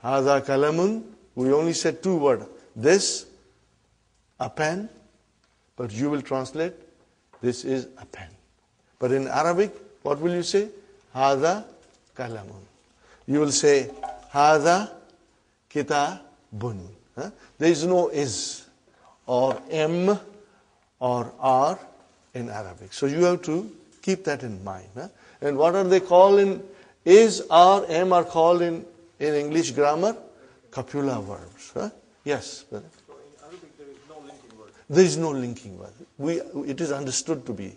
Hada kalamun. We only said two words. This, a pen. But you will translate, this is a pen. But in Arabic, what will you say? Hada kalamun. You will say, Hada kitabun. There is no is or m or r in Arabic. So you have to keep that in mind. And what are they called in is, r, m are called in English grammar? Copula verbs. Yes. So in Arabic there is no linking word. There is no linking word. It is understood to be.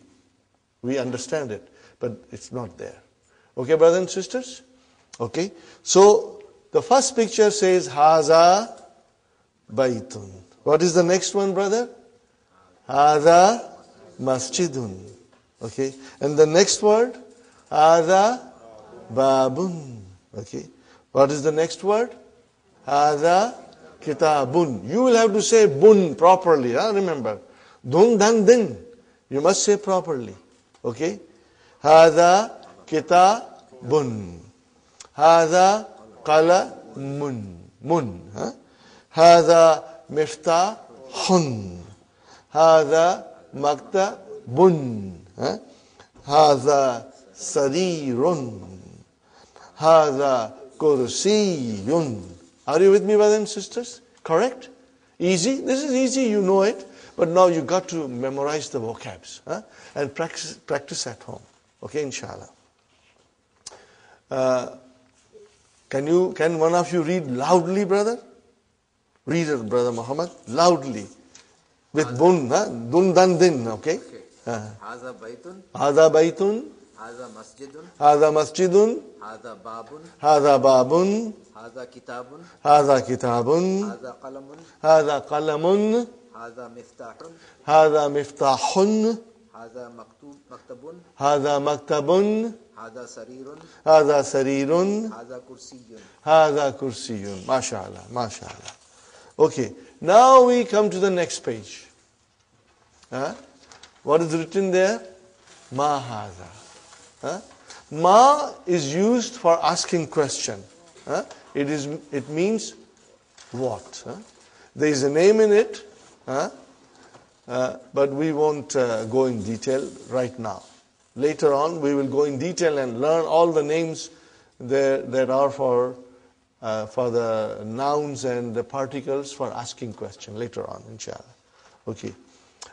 We understand it, but it's not there. Okay, brothers and sisters? Okay. So the first picture says Haza Baitun. What is the next one, brother? Haza Masjidun. Okay. And the next word? Haza Babun. Okay. What is the next word? Haza Kitabun. You will have to say bun properly. Remember. Dun dan din. You must say properly. Okay. Haza Kitabun. Haza Qalamun. Mun. Haza Miftahun. Haza Maktabun. Haza Sarirun. Haza Kursiyun. Are you with me, brothers and sisters? Correct? Easy? This is easy, you know it. But now you got to memorize the vocabs and practice at home. Okay, inshallah. Can one of you read loudly, brother? Read it, brother Muhammad, loudly. With bun, dun dan din, okay? Haza baitun. Haza baitun. Haza masjidun. Haza masjidun. Haza babun. Haza babun. Haza kitabun. Haza kitabun. Haza qalamun. Haza qalamun. Haza miftahun. Haza miftahun. Haza maktabun. Haza maktabun. Haza sarirun. Haza sarirun. Haza kursiyun. Haza kursiyun. MashaAllah, MashaAllah. Okay, now we come to the next page. What is written there? Ma haza. Ma is used for asking question. It means what? There is a name in it, but we won't go in detail right now. Later on, we will go in detail and learn all the names that are for the nouns and the particles for asking question later on, inshallah. Okay.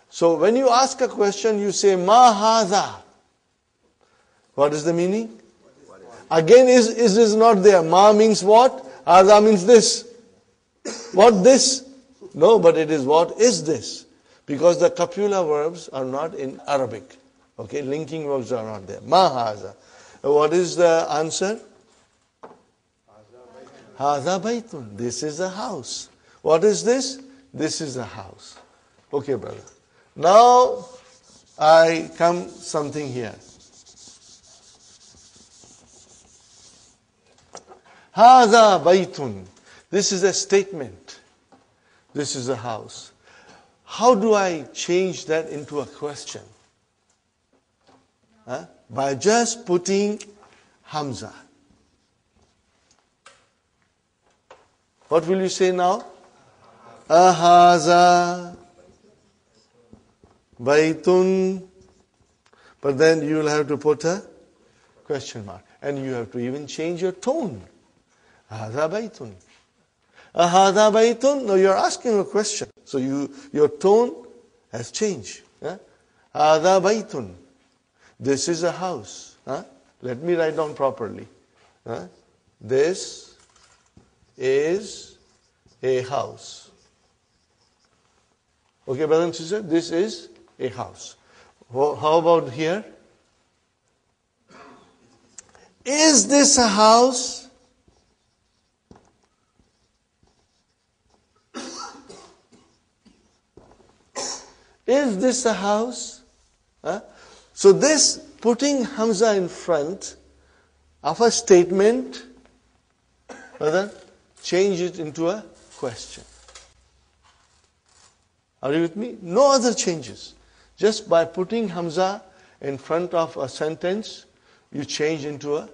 So when you ask a question, you say ma hadha. What is the meaning? Again, is not there. Ma means what? Hadha means this. What this? No, but it is what is this? Because the copula verbs are not in Arabic. Okay, linking verbs are not there. Ma hadha. What is the answer? Hadha baitun. This is a house. What is this? This is a house. Okay, brother. Now, I come something here. Hadha baitun. This is a statement. This is a house. How do I change that into a question? By just putting Hamza. What will you say now? Ahaza baitun. But then you will have to put a question mark. And you have to even change your tone. Ahaza baitun. Ahaza baitun. No, you're asking a question. So your tone has changed. Ahaza baitun. This is a house. Let me write down properly. This is a house. Okay, brother and sister, this is a house. How about here? Is this a house? Is this a house? So this, putting Hamza in front of a statement, brother, change it into a question. Are you with me? No other changes. Just by putting Hamza in front of a sentence, you change into a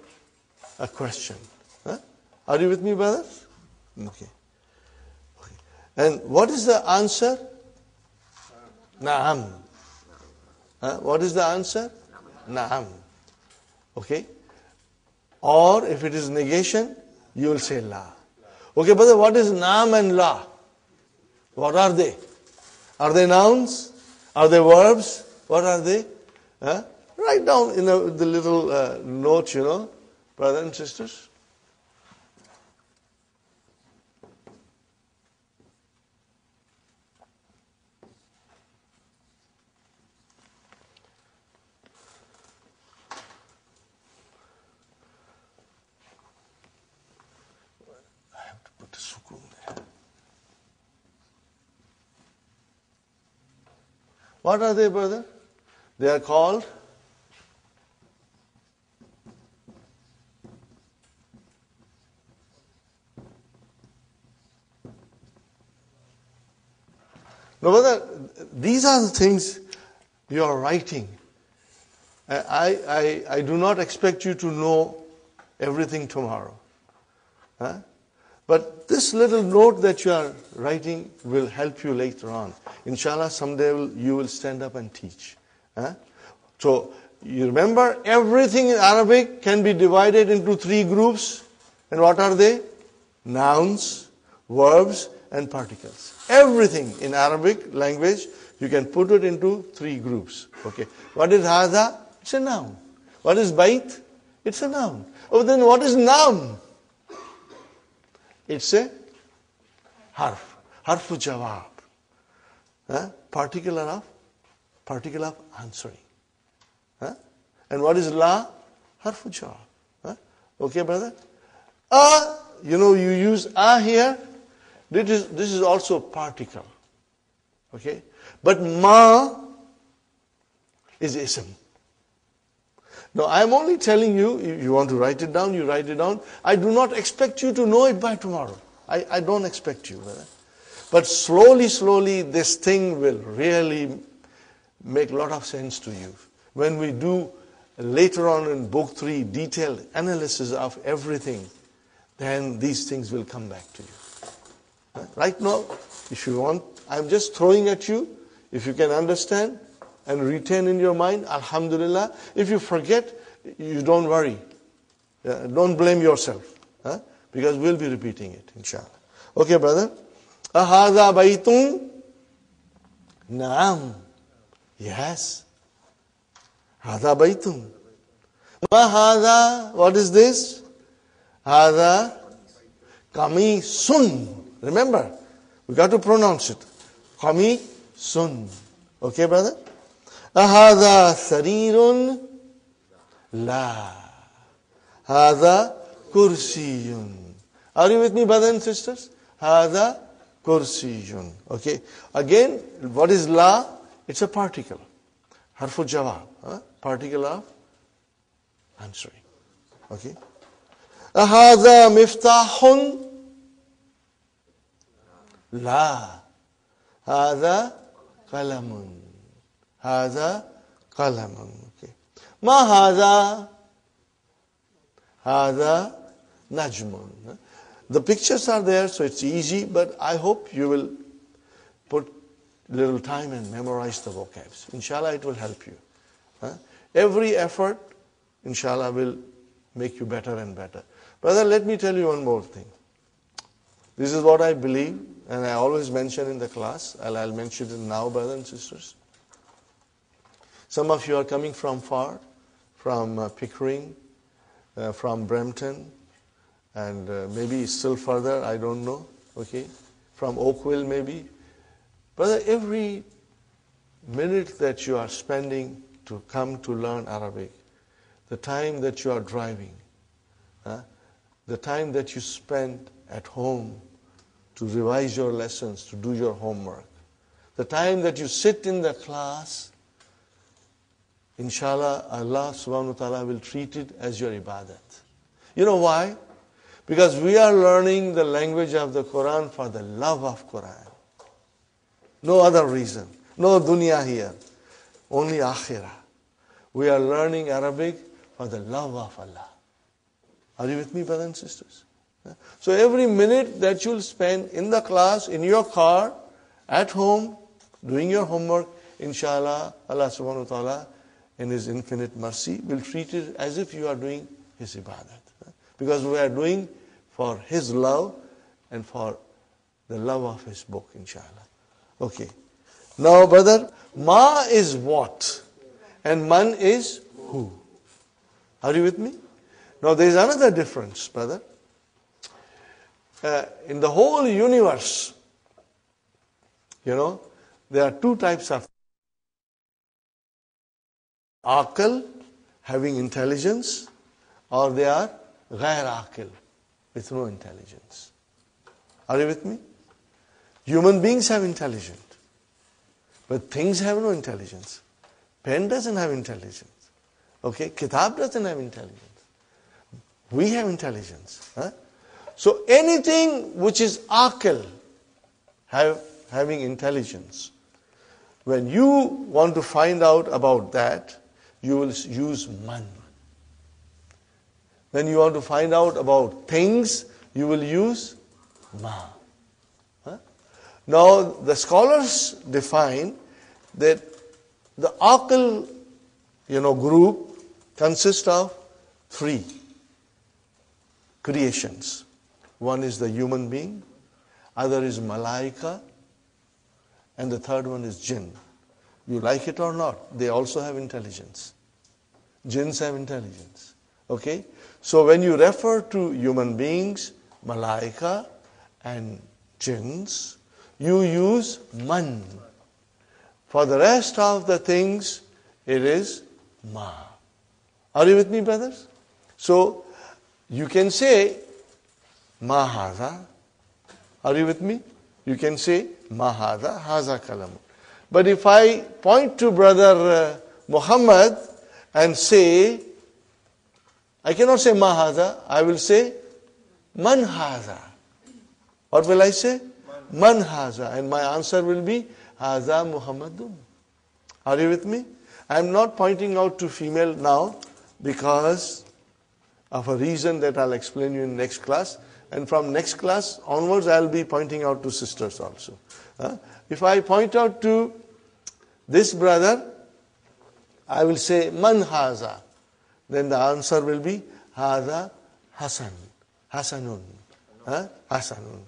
question. Are you with me, brothers? Okay. Okay. And what is the answer? Na'am. What is the answer? Na'am. Okay. Or if it is negation, you will say la. Okay, brother, what is na'am and la? What are they? Are they nouns? Are they verbs? What are they? Write down in the little note, brothers and sisters. I have to put a sukun there. What are they, brother? They are called no, brother, these are the things you are writing. I do not expect you to know everything tomorrow. But this little note that you are writing will help you later on. Inshallah, someday you will stand up and teach. So, you remember, everything in Arabic can be divided into 3 groups. And what are they? Nouns, verbs, and particles. Everything in Arabic language, you can put it into 3 groups. Okay. What is hadha? It's a noun. What is bait? It's a noun. Oh, then what is noun? It's a harf. Harfu jawab. Particle of answering. And what is la? Harfu jawab. Okay, brother? You use here. This is also a particle. Okay? But ma is ism. Now, I am only telling you, if you want to write it down, you write it down. I do not expect you to know it by tomorrow. I don't expect you, brother. But slowly, this thing will really make a lot of sense to you. When we do later on in book 3, detailed analysis of everything, then these things will come back to you. Right now, if you want, I'm just throwing at you. If you can understand and retain in your mind, alhamdulillah. If you forget, you don't worry. Don't blame yourself. Because we'll be repeating it, inshallah. Okay, brother? Ahadha baytun? Naam. Yes. Hadha baytun. Ma hadha? What is this? Hadha kamisun. Remember, we got to pronounce it. Kamisun. Okay, brother? Ahadha sarirun? La. Hadha kursiyun. Are you with me, brothers and sisters? Hadha kursiyun. Okay. Again, what is la? It's a particle. Harfu jawab. Particle of answering. Okay. Ahadha miftahun? La. Hadha qalamun. Hadha qalamun. Okay. Ma hadha? Hadha najmun. The pictures are there, so it's easy, but I hope you will put a little time and memorize the vocabs. Inshallah, it will help you. Every effort, inshallah, will make you better and better. Brother, let me tell you one more thing. This is what I believe, and I always mention in the class, and I'll mention it now, brothers and sisters. Some of you are coming from far, from Pickering, from Brampton, and maybe still further, I don't know, okay, from Oakville maybe. Brother, every minute that you are spending to come to learn Arabic, the time that you are driving, the time that you spend at home to revise your lessons, to do your homework, the time that you sit in the class, inshallah, Allah subhanahu wa ta'ala will treat it as your ibadat. You know why? Because we are learning the language of the Quran for the love of Quran. No other reason. No dunya here. Only akhirah. We are learning Arabic for the love of Allah. Are you with me, brothers and sisters? So every minute that you'll spend in the class, in your car, at home, doing your homework, inshallah, Allah subhanahu wa ta'ala, in His infinite mercy, will treat it as if you are doing His ibadat. Because we are doing for His love and for the love of His book, inshallah. Okay. Now, brother, ma is what? And man is who? Are you with me? Now, there is another difference, brother. In the whole universe, there are two types of aql, having intelligence, or they are ghair aql, with no intelligence. Are you with me? Human beings have intelligence, but things have no intelligence. Pen doesn't have intelligence. Okay, kitab doesn't have intelligence. We have intelligence. So anything which is aql, having intelligence, when you want to find out about that, you will use man. When you want to find out about things, you will use ma. Now, the scholars define that the aql, group consists of three creations. One is the human being, other is malaika, and the third one is jinn. You like it or not, they also have intelligence. Jinns have intelligence. Okay? So when you refer to human beings, malaika, and jinns, you use man. For the rest of the things, it is ma. Are you with me, brothers? So, you can say, ma hadha. Are you with me? You can say, ma hadha, haza kalam. But if I point to brother Muhammad and say, I cannot say ma hadha, I will say, man hadha. What will I say? Man hadha. And my answer will be, hadha Muhammadun. Are you with me? I am not pointing out to female now because of a reason that I'll explain you in next class. And from next class onwards, I'll be pointing out to sisters also. If I point out to this brother, I will say, man haza. Then the answer will be, haza Hasan. Hasanun. Hasanun.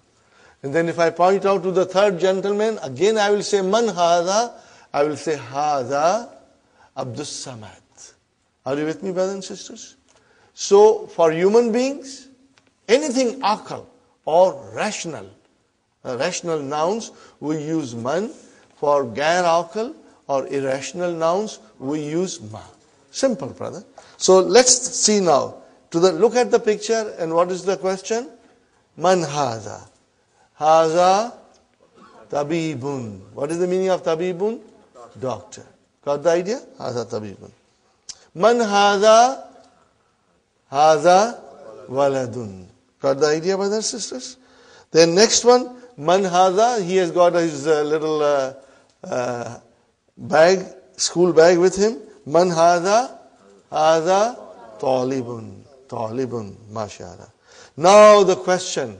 And then if I point out to the third gentleman, again I will say, man haza. I will say, haza Abdus Samad. Are you with me, brothers and sisters? So, for human beings, anything aql or rational nouns, we use man. For gair aql or irrational nouns, we use ma. Simple, brother. So, let's see now. Look at the picture, and what is the question? Man haza. Haza tabibun. What is the meaning of tabibun? Doctor. Got the idea? Haza tabibun. Man haza. Haza waladun. Got the idea, brothers and sisters? Then next one, man haza. He has got his little bag, school bag with him. Man haza. Haza talibun. Talibun. Mashallah. Now the question.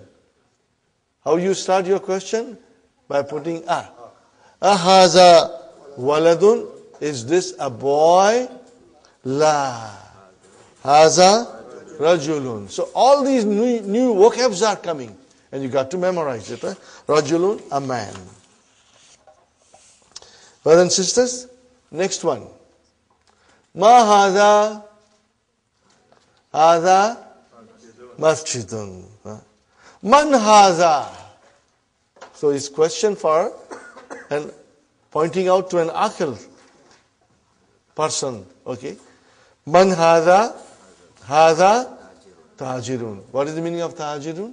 How you start your question? By putting a. Haza waladun. Is this a boy? La. Haza rajulun. So all these new vocabs are coming. And you got to memorize it. Rajulun, a man. Brothers and sisters, next one. Ma haza. Haza masjidun. Man haza. So his question for and pointing out to an aql person. Okay. Man haza. Haza tajirun. What is the meaning of tajirun?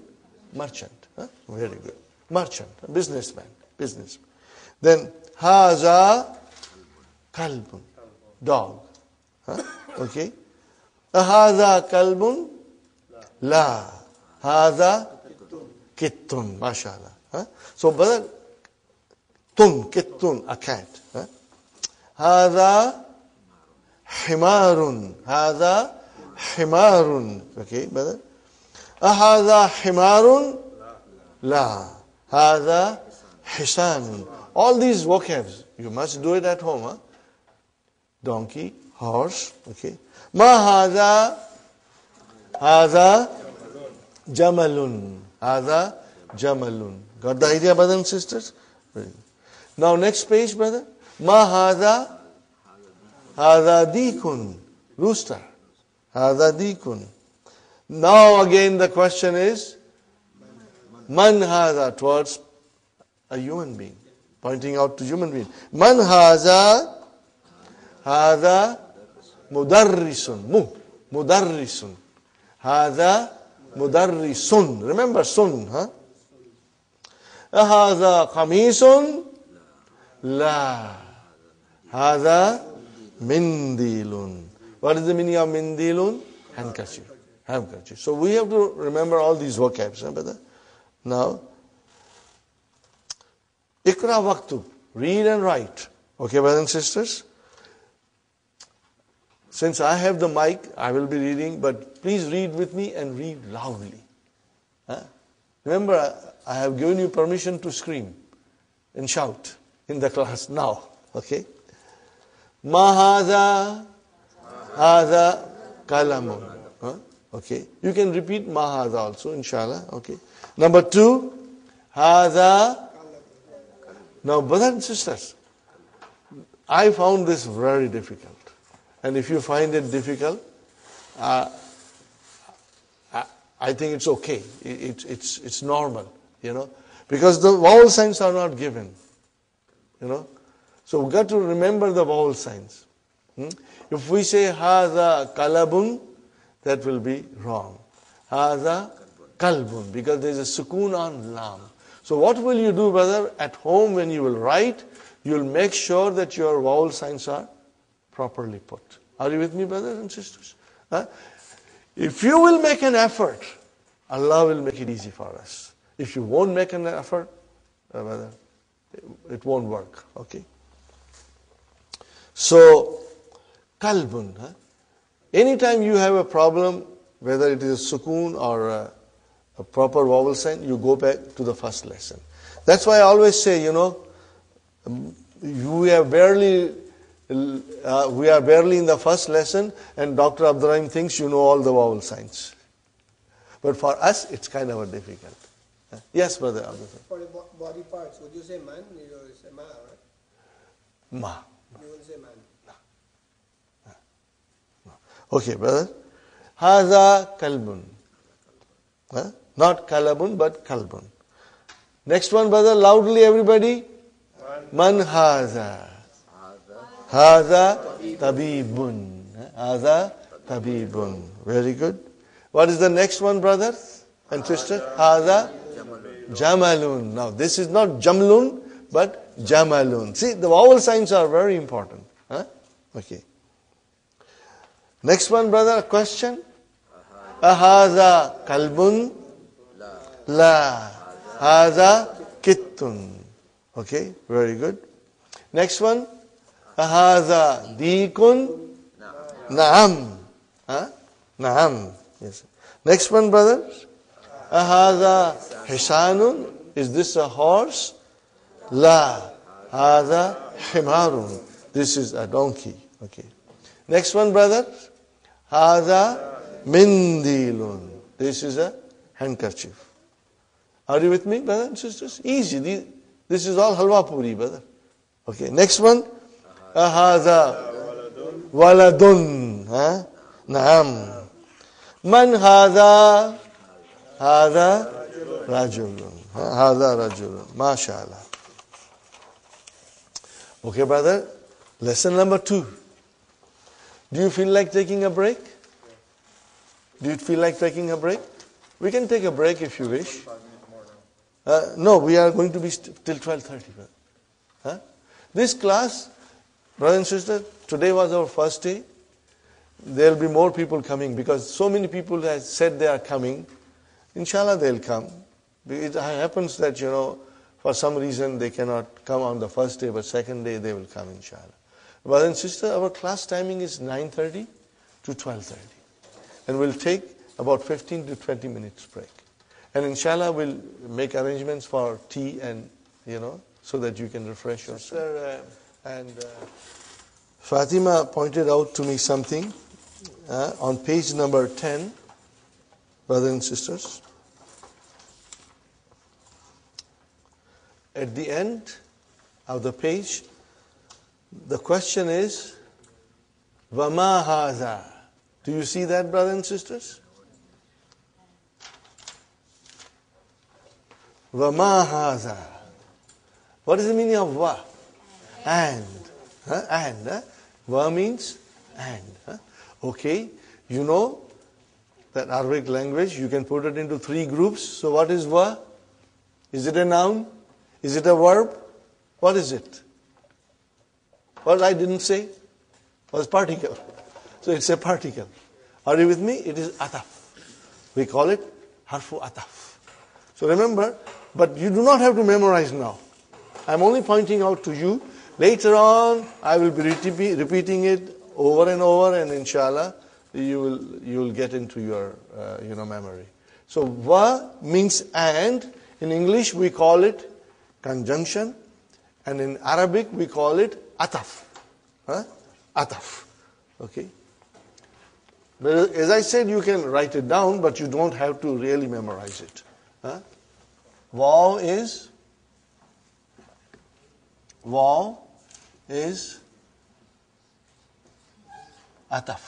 Merchant. Very good. Merchant. Businessman. Then haza kalbun. Dog. Okay. Haza kalbun. La. Haza kittun. Mashallah. So, brother, kittun, a cat. Haza himarun. Haza himarun. Okay, brother. Ahadha himarun? La. Hadha hisanun. All these vocabs, you must do it at home. Huh? Donkey, horse, okay. Ma hadha? Hadha jamalun. Hadha jamalun. Got the idea, brothers and sisters? Now next page, brother. Ma hadha? Hadha dikun. Rooster. Hadha dikun. Now again the question is, man hadha, towards a human being. Pointing out to human being. Man hadha? Hadha mudarrisun. Mudarrisun. Hadha mudarrisun. Remember sun, huh? Hadha qamisun? La. Hadha mindilun. What is the meaning of mindilun? Handkerchief. Handkerchief. So we have to remember all these vocabs, huh, brother? Now, Ikra waktub. Read and write. Okay, brothers and sisters? Since I have the mic, I will be reading, but please read with me and read loudly. Huh? Remember, I have given you permission to scream and shout in the class now. Okay? Mahadha, hadha kalamun. Huh? Okay? You can repeat mahadha also, inshallah. Okay? Number 2, hadha. Now, brothers and sisters, I found this very difficult. And if you find it difficult, I think it's okay. It's normal, you know, because the vowel signs are not given, you know. So we've got to remember the vowel signs. If we say hadha kalabun, that will be wrong. Hadha kalbun, because there is a sukoon on lam. So what will you do, brother? At home when you will write, you will make sure that your vowel signs are properly put. Are you with me, brothers and sisters? Huh? If you will make an effort, Allah will make it easy for us. If you won't make an effort, brother, it won't work. Okay? So, kalbun. Huh? Anytime you have a problem, whether it is a sukoon or a proper vowel sign, you go back to the first lesson. That's why I always say, you know, we are barely in the first lesson, and Dr. Abdurrahim thinks you know all the vowel signs. But for us, it's kind of a difficult. Yes, brother Abdurrahim. For the body parts, would you say man? You will say ma, right? Ma. You will say man. Okay, brother. Hadha kalbun. Not kalabun, but kalbun. Next one, brother, loudly everybody. Man hadha. Hadha tabibun. Hadha tabibun. Very good. What is the next one, brothers and sisters? Hadha jamalun. Now, this is not jamlun, but jamalun. See, the vowel signs are very important. Okay. Next one, brother, a question. Ahadha kalbun? La. Hadha kittun. Okay, very good. Next one. Ahadha dikun? Naam. Naam. Yes. Next one, brothers. Ahadha hisanun? Is this a horse? La. Hadha himarun. This is a donkey. Okay. Next one, brothers. Hadha mindilun. This is a handkerchief. Are you with me, brothers and sisters? Easy. This is all halwa puri, brother. Okay. Next one. Hadha waladun. Naam. Man hadha? Hadha rajulun. Hadha rajulun. MashaAllah. Okay, brother. Lesson number 2. Do you feel like taking a break? Do you feel like taking a break? We can take a break if you wish. No, we are going to be till 12:30. This class, brothers and sisters, today was our first day. There will be more people coming because so many people have said they are coming. Inshallah, they'll come. It happens that, you know, for some reason they cannot come on the first day, but second day they will come, inshallah. Brothers and sisters, our class timing is 9:30 to 12:30. And we'll take about 15 to 20 minutes break. And inshallah, we'll make arrangements for tea and, so that you can refresh yourself. And Fatima pointed out to me something on page number 10, brothers and sisters. At the end of the page, the question is, Vama haza. Do you see that, brothers and sisters? Vama haza. What is the meaning of va? And. And. Va means and. Okay. You know that Arabic language, you can put it into 3 groups. So what is va? Is it a noun? Is it a verb? What is it? What I didn't say was particle. So it's a particle. Are you with me? It is ataf. We call it harfu ataf. So remember, but you do not have to memorize now. I'm only pointing out to you. Later on, I will be repeating it over and over, and inshallah, you will get into your memory. So va means and. In English, we call it conjunction, and in Arabic, we call it ataf. Ataf. Okay. But as I said, you can write it down, but you don't have to really memorize it. Waw is ataf.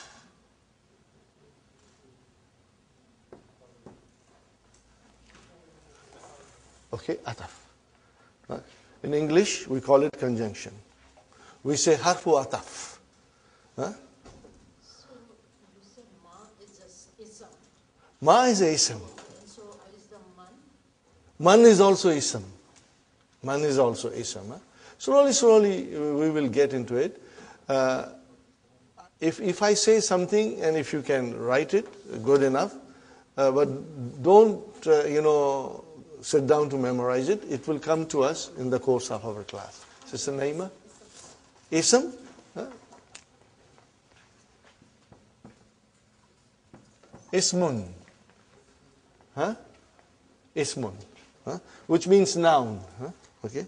Okay, ataf. In English, we call it conjunction. We say harfu ataf. So you say ma is a ism. Ma is a ism. And so is the man? Man is also ism. Man is also ism. Slowly, we will get into it. If I say something and if you can write it, good enough. But don't, sit down to memorize it. It will come to us in the course of our class. Sister Naima? Ism? Ismun. Ismun. Which means noun. Okay.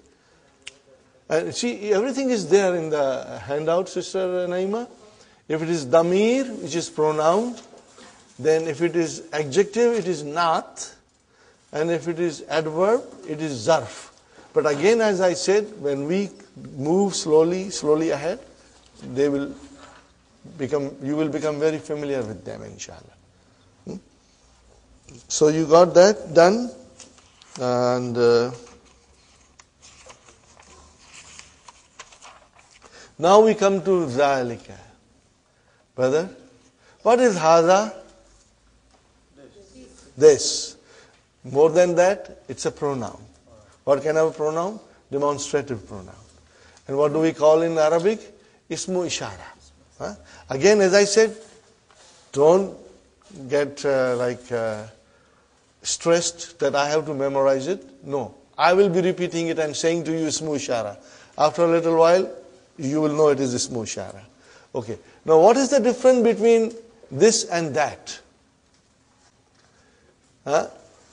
And see, everything is there in the handout, Sister Naima. If it is damir, which is pronoun, then if it is adjective, it is not. And if it is adverb, it is zarf. But again, as I said, when we move slowly ahead, you will become very familiar with them, inshallah. So you got that done. And now we come to zalika. Brother, what is hadha? This. More than that, it's a pronoun. What kind of a pronoun? Demonstrative pronoun. And what do we call in Arabic? Ismu ishara. Again, as I said, don't get stressed that I have to memorize it. No. I will be repeating it and saying to you Ismu ishara. After a little while, you will know it is Ismu ishara. Okay. Now, what is the difference between this and that?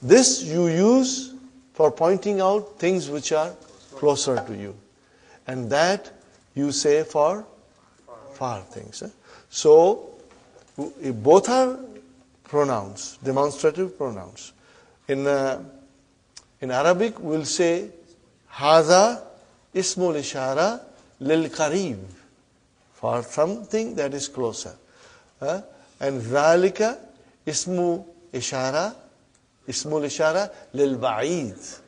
This you use for pointing out things which are closer to you. And that you say for far things. So, both are pronouns, demonstrative pronouns. In Arabic, we'll say, Hadha ismul ishara lil qarib, for something that is closer. And Zalika ismul ishara lil ba'id.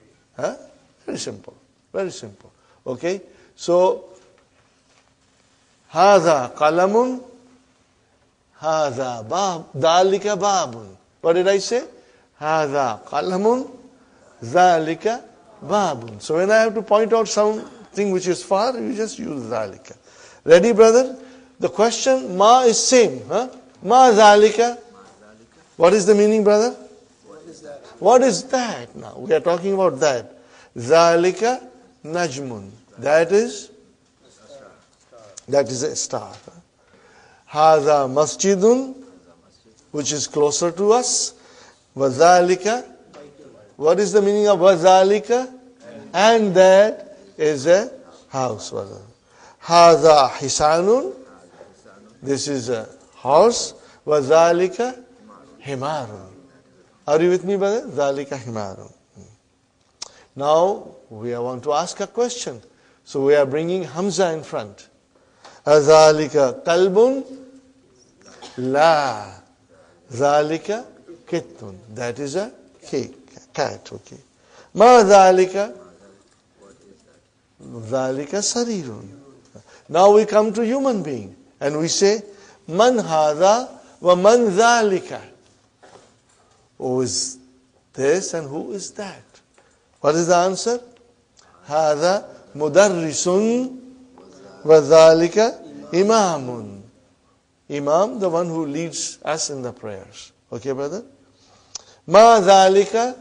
Very simple. Very simple. Okay? So, Hadha qalamun, Hadha bab, Dhalika babun. What did I say? Hadha qalamun, Dhalika babun. So when I have to point out something which is far, you just use Dhalika. Ready, brother? The question, ma is same. Ma Dhalika. What is the meaning, brother? What is that? What is that now? We are talking about that. Zalika najmun. That is a star. Hadha masjidun. which is closer to us. وَذَلِكَ. What is the meaning of وَذَلِكَ? And that is a house. هَذَا حِسَانٌ. This is a horse. وَذَلِكَ حِمَارٌ. Are you with me, brother? ذَلِكَ حِمَارٌ. Now, we want to ask a question. So we are bringing Hamza in front. أَذَلِكَ قَلْبٌ. La. Zalika kittun. That is a cat. Okay. Ma zalika. Zalika sarirun. Now we come to human being and we say, Man hadha wa man zalika. Who is this and who is that? What is the answer? Hadha mudarrisun wa zalika imamun. Imam, the one who leads us in the prayers. Okay, brother? Ma dhalika.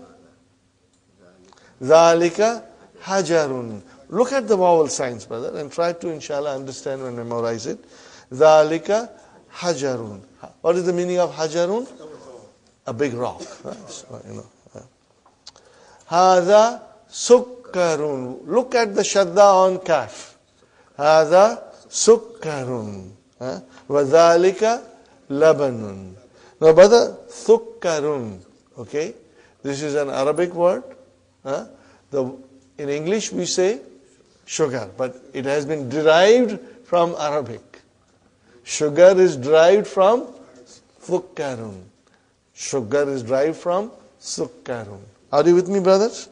Dhalika hajarun. Look at the vowel signs, brother, and try to, inshallah, understand and memorize it. Dhalika hajarun. What is the meaning of hajarun? A big rock. Hadha sukkarun. Look at the shadda on kaf. Hadha sukkarun. وَذَلِكَ لَبَنٌ. Now, brother, thukkarun. Okay? This is an Arabic word. In English we say sugar, but it has been derived from Arabic. Sugar is derived from thukkarun. Sugar is derived from sukkarun. Are you with me, brothers?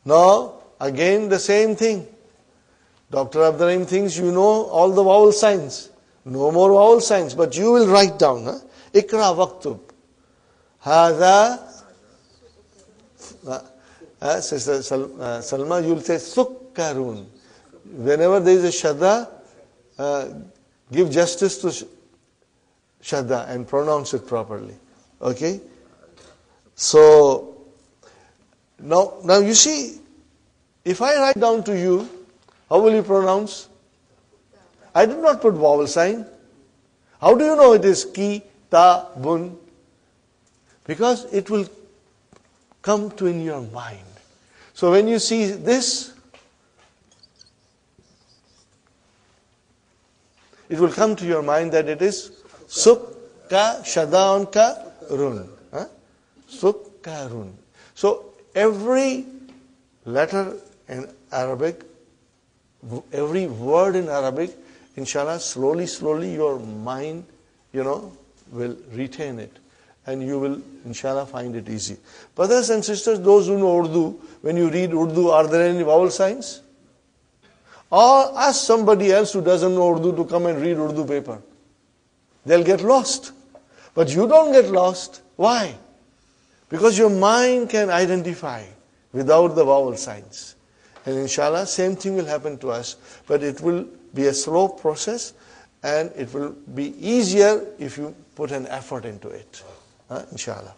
Now, again the same thing. Dr. Abdurrahim thinks you know all the vowel signs. No more vowel signs, but you will write down. Ikra waktub. Hadha. Sister Salma, you will say sukkarun. Whenever there is a shadda, give justice to shadda and pronounce it properly. Okay? So, now you see, if I write down to you, how will you pronounce? I did not put vowel sign. How do you know it is ki, ta, bun? Because it will come to in your mind. So when you see this, it will come to your mind that it is sukka, shadda ka, run. Sukkarun. So every letter in Arabic, every word in Arabic, inshallah, slowly your mind, will retain it. And you will, inshallah, find it easy. Brothers and sisters, those who know Urdu, when you read Urdu, are there any vowel signs? Or ask somebody else who doesn't know Urdu to come and read Urdu paper. They'll get lost. But you don't get lost. Why? Because your mind can identify without the vowel signs. And inshallah, same thing will happen to us. But it will be a slow process and it will be easier if you put an effort into it. Inshallah.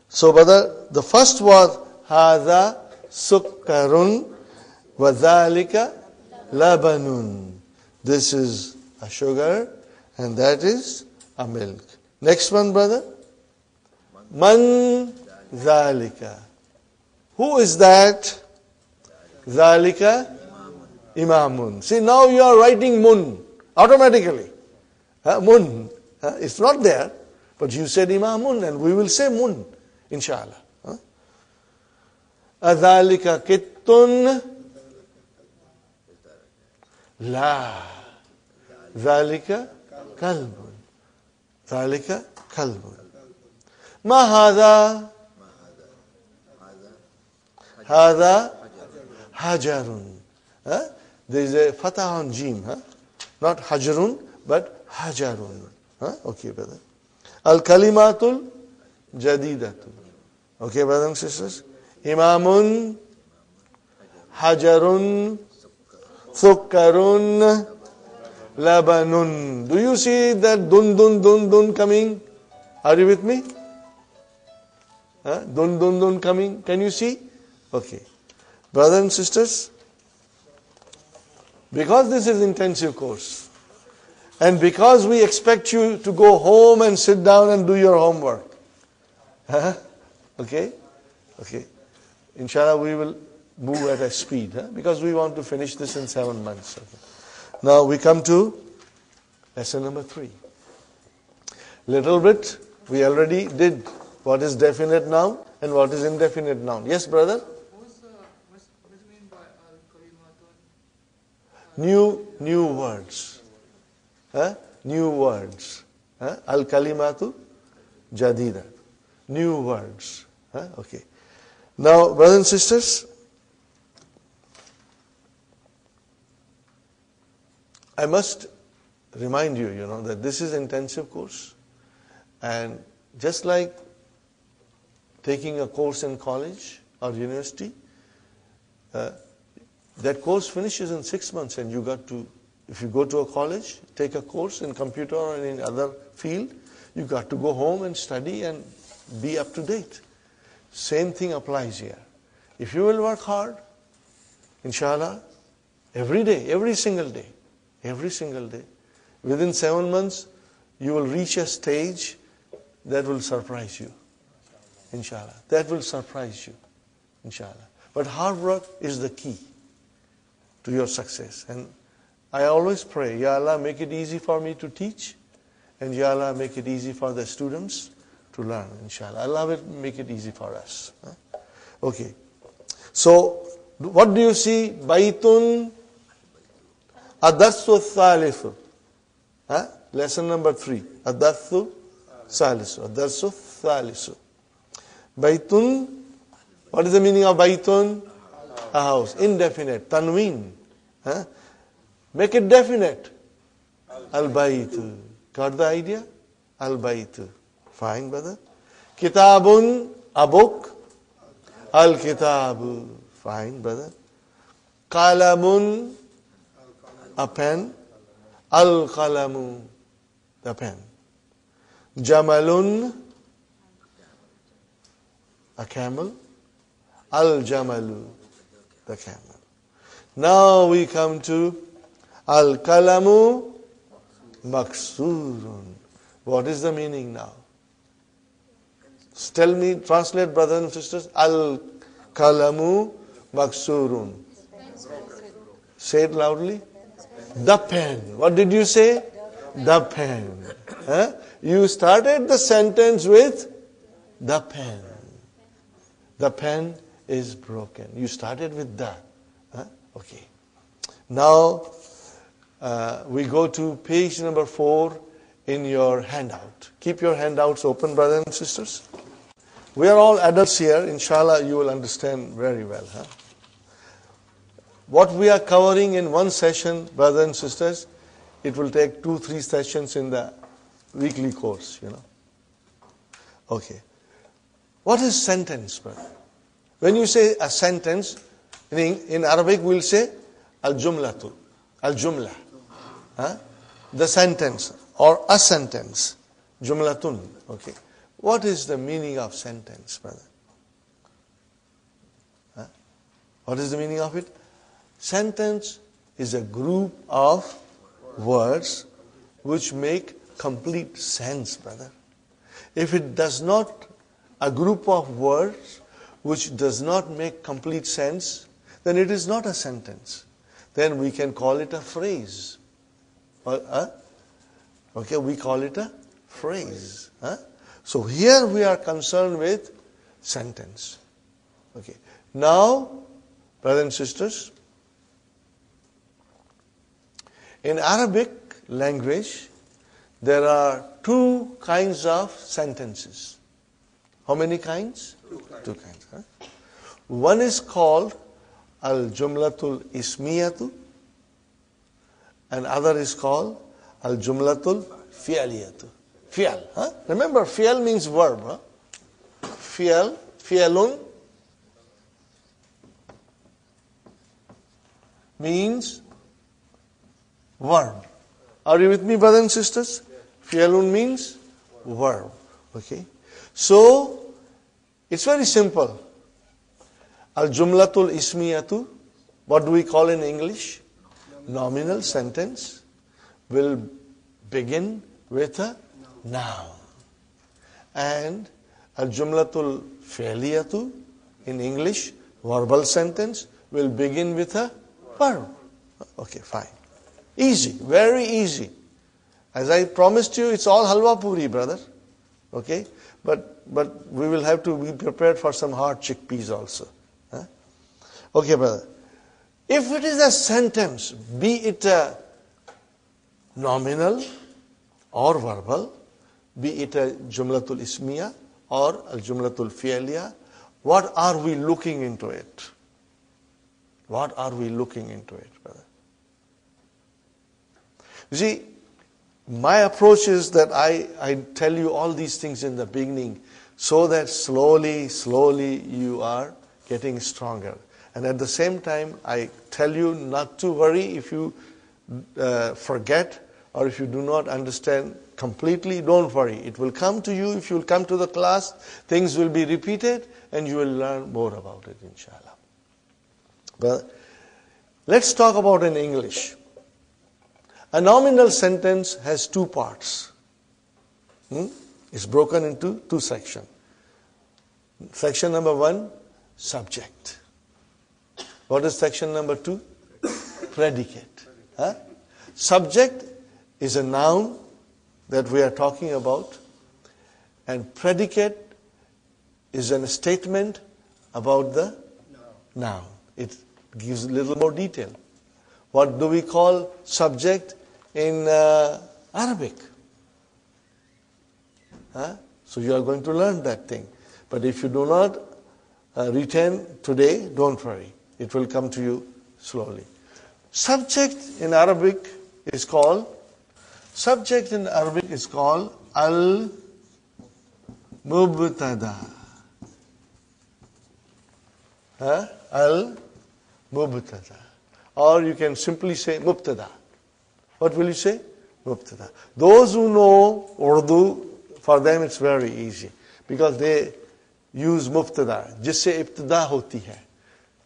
So, brother, the first was Hadha sukkarun wa dhalika labanun. This is a sugar and that is a milk. Next one, brother. Man dhalika. Who is that? Dhalika imamun. See, now you are writing mun automatically. Mun. It's not there, but you said imamun and we will say mun, inshallah. Adhalika kittun. La. Dhalika kalbun. Dhalika kalbun. Ma hadha. Hadha hajarun. There is a fatah on jim. Not hajarun, but hajarun. Okay, brother. Al-kalimatul jadidatul. Okay, brothers and sisters. Imamun, hajarun, sukkarun, labanun. Do you see that dun coming? Are you with me? Dun coming. Can you see? Okay. Brothers and sisters, because this is intensive course, And because we expect you to go home and sit down and do your homework. Huh? Okay? Okay. Inshallah, we will move at a speed, because we want to finish this in 7 months. Okay. Now we come to lesson number 3. Little bit, we already did what is definite noun and what is indefinite noun. Yes, brother? What do you mean by al-kalimatun? New words. New words. Al-kalimatu jadida. New words. Okay. Now, brothers and sisters, I must remind you, that this is intensive course. And just like taking a course in college or university, that course finishes in 6 months, and you got to, if you go to a college, take a course in computer or in other field, you got to go home and study and be up to date. Same thing applies here. If you will work hard, inshallah, every day, every single day, within 7 months, you will reach a stage that will surprise you. Inshallah. That will surprise you. Inshallah. But hard work is the key to your success. And I always pray, Ya Allah, make it easy for me to teach, and Ya Allah, make it easy for the students to learn, inshallah. Allah will make it easy for us. Okay. So, what do you see? Baitun Adarsu Thalithu. Lesson number 3. Adarsu Thalithu. Adarsu Thalithu. Baitun, what is the meaning of Baitun? A house. Indefinite. Tanween. Make it definite. Al-Baitu. Got the idea? Al-Baitu. Fine, brother. Kitabun, a book. Al-Kitabu. Fine, brother. Qalamun, a pen. Al-Qalamu, the pen. Jamalun, a camel. Al-Jamalu, the camel. Now we come to Al-Kalamu Maksurun. What is the meaning now? Tell me, translate, brothers and sisters. Al-Kalamu Maksurun. Say it loudly. The pen. What did you say? The pen. You started the sentence with the pen. The pen is broken. You started with the. Okay. Now, we go to page number 4 in your handout. Keep your handouts open, brothers and sisters. We are all adults here. Inshallah, you will understand very well. What we are covering in one session, brothers and sisters, it will take 2-3 sessions in the weekly course, Okay. What is sentence, brother? When you say a sentence, in Arabic we'll say al-jumlatu, al-jumla. The sentence or a sentence. Jumlatun. Okay. What is the meaning of sentence, brother? What is the meaning of it? Sentence is a group of words which make complete sense, brother. If it does not, a group of words which does not make complete sense, then it is not a sentence. Then we can call it a phrase. Okay, we call it a phrase. So here we are concerned with sentence. Okay. Now, brothers and sisters, in Arabic language, there are 2 kinds of sentences. How many kinds? 2 kinds. One is called al-jumlatul ismiyatu, and other is called al-jumlatul fi'aliyatu. Fi'al. Remember, fi'al means verb. Fi'al, fi'alun means verb. Are you with me, brothers and sisters? Fi'alun means verb. Okay. So, it's very simple. Al-jumlatul ismiyatu, what do we call in English? Nominal sentence will begin with a noun. And al-jumlatul fi'liyatu, in English, verbal sentence, will begin with a verb. Okay, fine. Easy, very easy. As I promised you, it's all halwa puri, brother. Okay? But we will have to be prepared for some hard chickpeas also. Huh? Okay, brother. If it is a sentence, be it a nominal or verbal, be it a jumlatul ismiya or a jumlatul fi'liya, what are we looking into it? What are we looking into it, brother? You see, my approach is that I tell you all these things in the beginning so that slowly you are getting stronger. And at the same time, I tell you not to worry if you forget or if you do not understand completely. Don't worry. It will come to you. If you will come to the class, things will be repeated and you will learn more about it, inshallah. But let's talk about in English. A nominal sentence has two parts. It's broken into two sections. Section number 1, subject. What is section number 2? Predicate. Huh? Subject is a noun that we are talking about, and predicate is a statement about the noun. It gives a little more detail. What do we call subject in Arabic? Huh? So you are going to learn that thing. But if you do not retain today, don't worry. It will come to you slowly. Subject in Arabic is called al-mubtada. Al-mubtada. Or you can simply say mubtada. What will you say? Mubtada. Those who know Urdu, for them it's very easy. Because they use mubtada. Jisse ibtida hoti hai.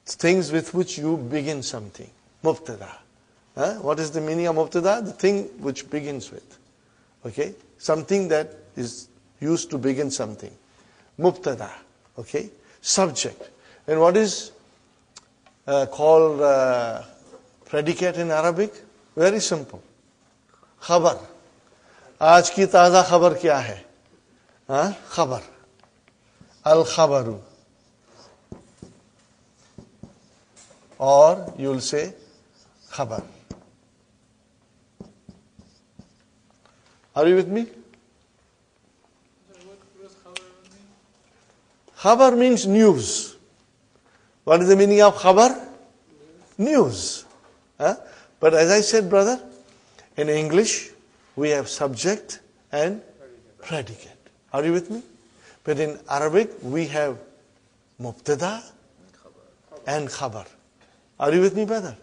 Things with which you begin something. Mubtada. What is the meaning of mubtada? The thing which begins with. Okay? Something that is used to begin something. Mubtada. Okay? Subject. And what is called predicate in Arabic? Very simple. Khabar. आज की ताज़ा खबर क्या है? खबर. Al-khabaru. Or you will say khabar. Are you with me? What does khabar mean? Khabar means news. What is the meaning of khabar? News. But as I said, brother, in English, we have subject and predicate. Are you with me? But in Arabic, we have mubtada and khabar. Are you with me, brother?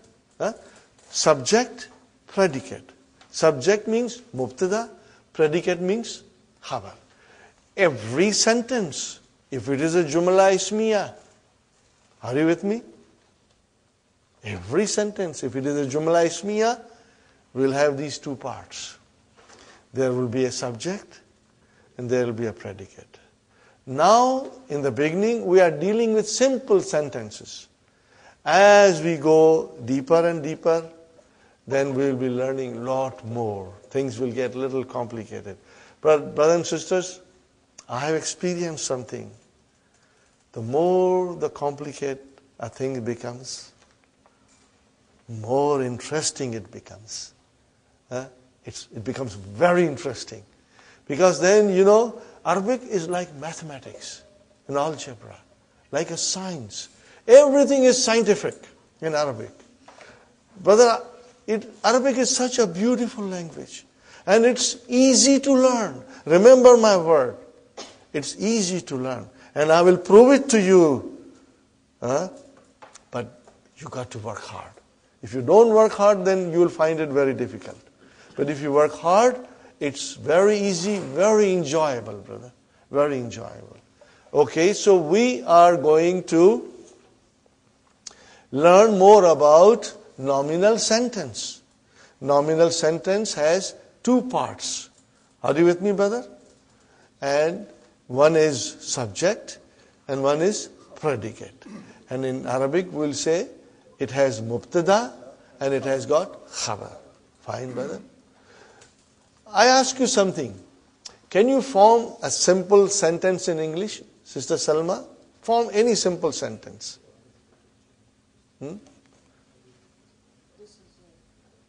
Subject, predicate. Subject means mubtada, predicate means khabar. Every sentence, if it is a jumla ismiya, are you with me? Every sentence, if it is a jumla ismiya, will have these two parts. There will be a subject and there will be a predicate. Now, in the beginning, we are dealing with simple sentences. As we go deeper and deeper, then we will be learning a lot more. Things will get a little complicated. But brothers and sisters, I have experienced something. The more the complicated a thing becomes, more interesting it becomes. It becomes very interesting. Because then, Arabic is like mathematics and algebra, like a science. Everything is scientific in Arabic. Brother, Arabic is such a beautiful language. And it's easy to learn. Remember my word. It's easy to learn. And I will prove it to you. But you got to work hard. If you don't work hard, then you will find it very difficult. But if you work hard, it's very easy, very enjoyable, brother. Very enjoyable. Okay, so we are going to learn more about nominal sentence. Nominal sentence has two parts. Are you with me, brother? And one is subject and one is predicate. And in Arabic we'll say it has mubtada and it has got khabar. Fine, brother? I ask you something. Can you form a simple sentence in English, Sister Salma? Form any simple sentence.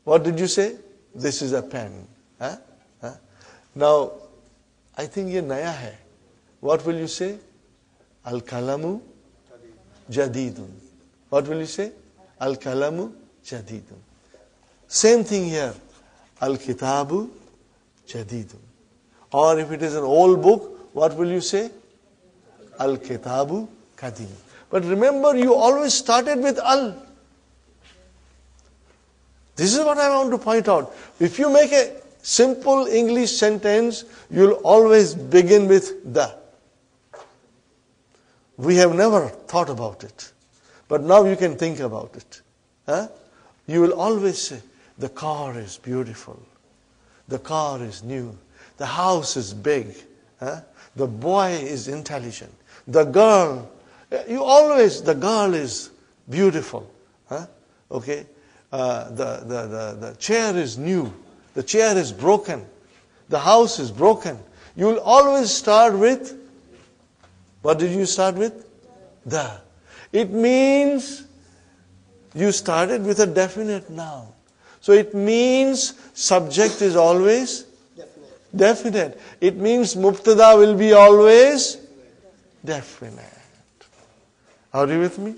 What did you say? This is a pen. Huh? Huh? Now, I think ye naya hai. What will you say? Al-kalamu jadidun. What will you say? Al-kalamu jadidun. Same thing here. Al-kitabu jadidun. Or if it is an old book, what will you say? Al-kitabu kadim. But remember, you always started with al. This is what I want to point out. If you make a simple English sentence, you'll always begin with the. We have never thought about it. But now you can think about it. Huh? You will always say, the car is beautiful. The car is new. The house is big. Huh? The boy is intelligent. The girl, the girl is beautiful. Huh? Okay? The chair is new. The chair is broken. The house is broken. You will always start with, what did you start with? The. It means you started with a definite noun. So it means subject is always definite. It means mubtada will be always definite. Are you with me?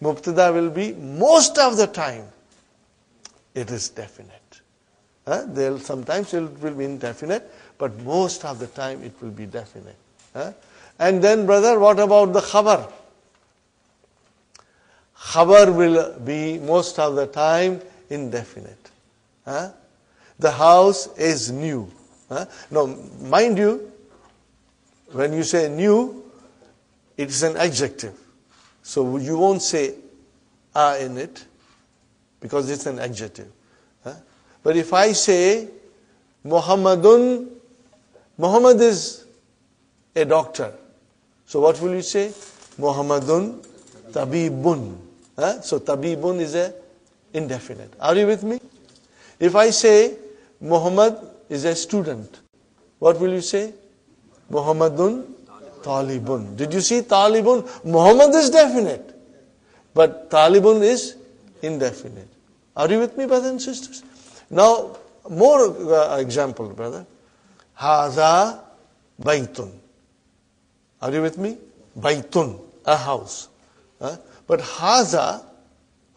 Mubtada will be most of the time. It is definite. Sometimes it will be indefinite, but most of the time it will be definite. And then, brother, what about the khabar? Khabar will be most of the time indefinite. The house is new. Now, mind you, when you say new, it is an adjective. So you won't say a in it, because it's an adjective. But if I say Muhammadun, Muhammad is a doctor. So what will you say? Muhammadun tabibun. So tabibun is a indefinite. Are you with me? If I say Muhammad is a student, what will you say? Muhammadun talibun. Did you see talibun? Muhammad is definite, but talibun is indefinite. Are you with me, brothers and sisters? Now, more example, brother. Haza baytun. Are you with me? Baytun, a house. But haza,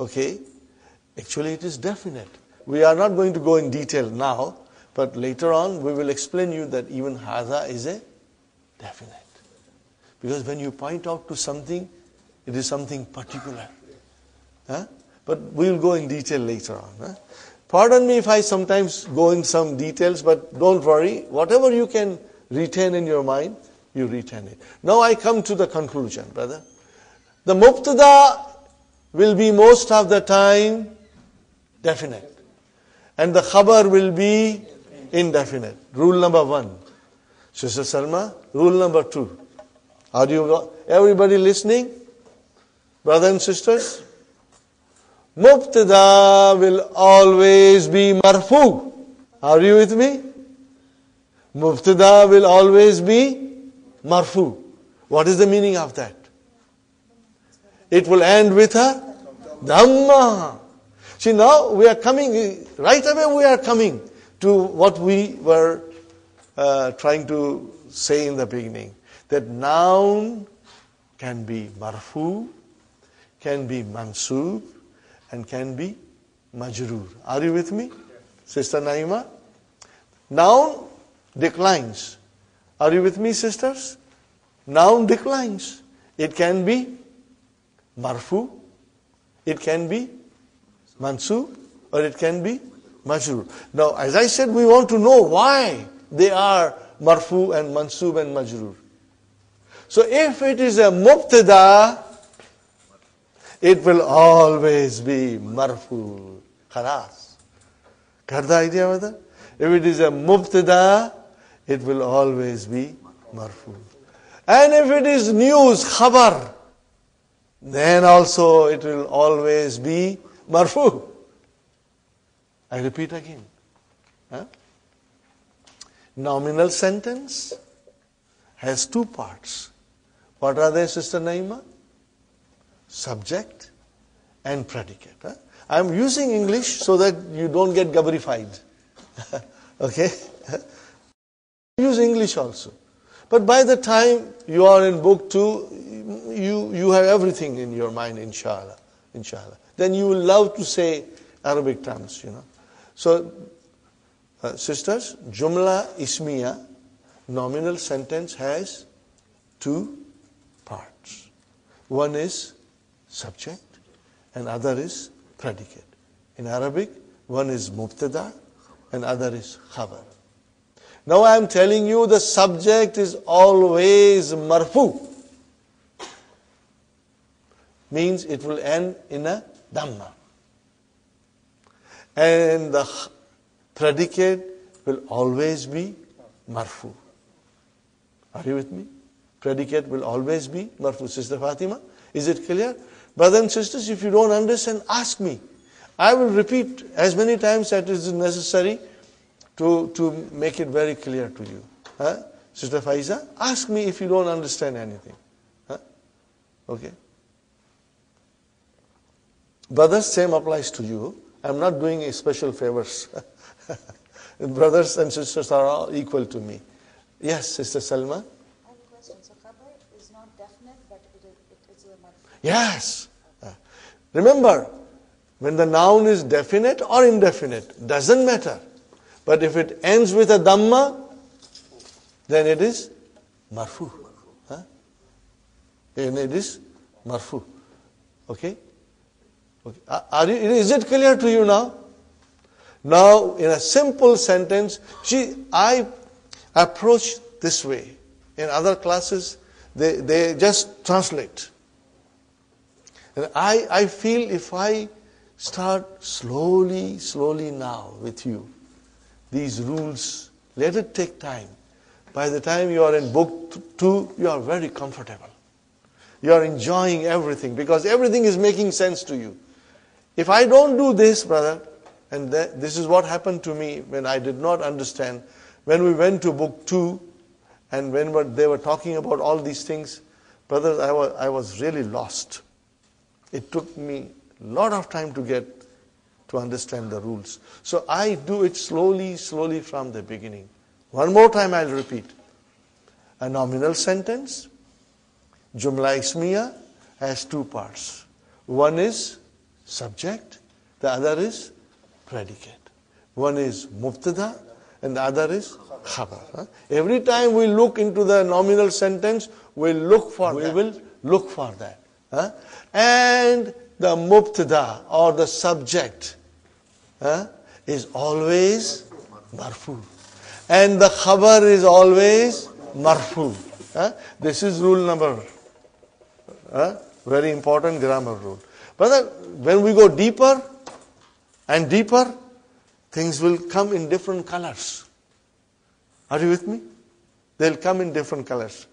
okay, actually it is definite. We are not going to go in detail now, but later on we will explain you that even haza is a definite. Because when you point out to something, it is something particular. But we will go in detail later on. Pardon me if I sometimes go in some details, but don't worry. Whatever you can retain in your mind, you retain it. Now I come to the conclusion, brother. The mubtada will be most of the time definite. And the khabar will be indefinite. Rule number 1. Sister Salma, rule number 2. Are you everybody listening? Brothers and sisters? Mubtada will always be marfu. Are you with me? Mubtada will always be marfu. What is the meaning of that? It will end with a dhamma. See, now we are coming, right away we are coming to what we were trying to say in the beginning. That noun can be marfu, can be mansub, and can be majroor. Are you with me? Sister Naima? Noun declines. Are you with me, sisters? Noun declines. It can be marfu, it can be mansub, or it can be majroor. Now, as I said, we want to know why they are marfu and mansub and majroor. So if it is a mubtada, it will always be marfu. Khalas. Got the idea, brother? If it is a mubtada, it will always be marfu. And if it is news, khabar, then also it will always be marfu. I repeat again. Huh? Nominal sentence has two parts. What are they, Sister Naima? Subject and predicate. Huh? I am using English so that you don't get gabbarified. Okay? Use English also. But by the time you are in book 2, you have everything in your mind, inshallah. Inshallah. Then you will love to say Arabic terms, So, sisters, Jumla Ismiya, nominal sentence, has two parts. One is subject and other is predicate. In Arabic, one is mubtada and other is khabar. Now I am telling you the subject is always marfu. Means it will end in a dhamma. And the predicate will always be marfu. Are you with me? Predicate will always be marfu. Sister Fatima, is it clear? Brothers and sisters, if you don't understand, ask me. I will repeat as many times as is necessary to make it very clear to you. Huh? Sister Faiza, ask me if you don't understand anything. Huh? Okay. Brothers, same applies to you. I'm not doing special favors. Brothers and sisters are all equal to me. Yes, Sister Salma? I have a question. So khabar is not definite, but it is a marfu. Yes. Remember, when the noun is definite or indefinite, doesn't matter. But if it ends with a dhamma, then it is marfu. Huh? And it is marfu. Okay? Okay. Is it clear to you now? Now, in a simple sentence, I approach this way. In other classes, they just translate. And I feel if I start slowly now with you, these rules, let it take time. By the time you are in book 2, you are very comfortable. You are enjoying everything because everything is making sense to you. If I don't do this, brother, and this is what happened to me when I did not understand, when we went to book 2, and when they were talking about all these things, brothers, I was really lost. It took me a lot of time to understand the rules. So I do it slowly from the beginning. One more time I'll repeat. A nominal sentence, Jumla Ismiya, has two parts. One is subject, the other is predicate. One is mubtada and the other is khabar. Every time we look into the nominal sentence, we will look for that. And the mubtada or the subject is always marfu. And the khabar is always marfu. This is rule number, very important grammar rule. Brother, when we go deeper and deeper, things will come in different colors. Are you with me? They'll come in different colors.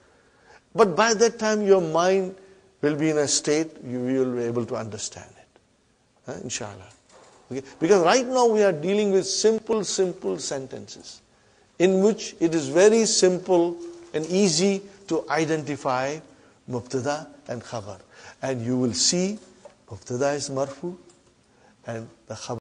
But by that time, your mind will be in a state you will be able to understand it. Inshallah. Okay? Because right now we are dealing with simple sentences in which it is very simple and easy to identify mubtada and khabar. And you will see mubtada is marfu and the khabar